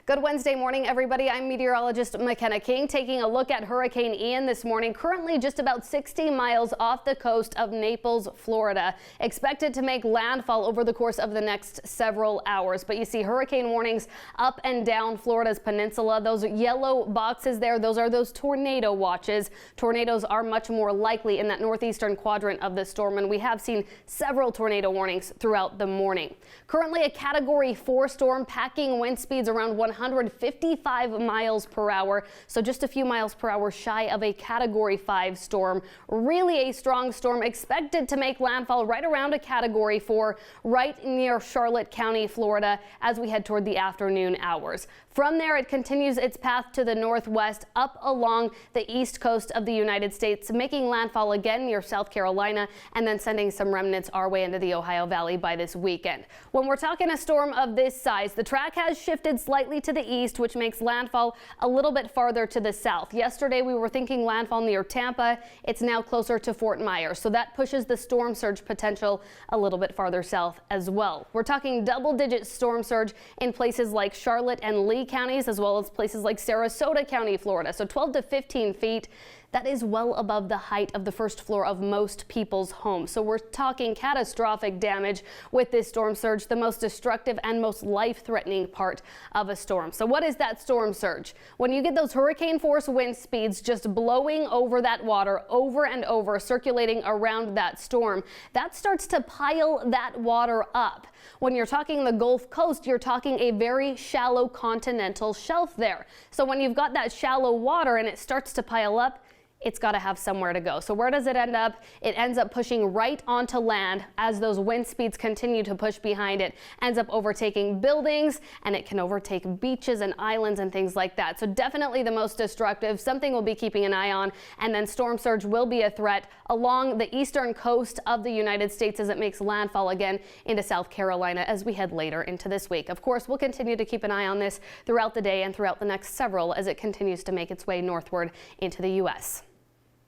Good Wednesday morning, everybody. I'm meteorologist McKenna King taking a look at Hurricane Ian this morning, currently just about 60 miles off the coast of Naples, Florida. Expected to make landfall over the course of the next several hours. But you see hurricane warnings up and down Florida's peninsula. Those yellow boxes there, those are those tornado watches. Tornadoes are much more likely in that northeastern quadrant of the storm, and we have seen several tornado warnings throughout the morning. Currently a Category 4 storm, packing wind speeds around 155 miles per hour, so just a few miles per hour shy of a Category 5 storm. Really a strong storm, expected to make landfall right around a Category 4 right near Charlotte County, Florida, as we head toward the afternoon hours. From there, it continues its path to the northwest up along the east coast of the United States, making landfall again near South Carolina and then sending some remnants our way into the Ohio Valley by this weekend. When we're talking a storm of this size, the track has shifted slightly to the east, which makes landfall a little bit farther to the south. Yesterday, we were thinking landfall near Tampa. It's now closer to Fort Myers, so that pushes the storm surge potential a little bit farther south as well. We're talking double-digit storm surge in places like Charlotte and Lee counties, as well as places like Sarasota County, Florida. So 12 to 15 feet. That is well above the height of the first floor of most people's homes. So we're talking catastrophic damage with this storm surge, the most destructive and most life-threatening part of a storm. So what is that storm surge? When you get those hurricane force wind speeds just blowing over that water over and over, circulating around that storm, that starts to pile that water up. When you're talking the Gulf Coast, you're talking a very shallow continental shelf there. So when you've got that shallow water and it starts to pile up, it's got to have somewhere to go. So where does it end up? It ends up pushing right onto land as those wind speeds continue to push behind it, ends up overtaking buildings, and it can overtake beaches and islands and things like that. So definitely the most destructive, something we'll be keeping an eye on. And then storm surge will be a threat along the eastern coast of the United States as it makes landfall again into South Carolina as we head later into this week. Of course, we'll continue to keep an eye on this throughout the day and throughout the next several as it continues to make its way northward into the U.S.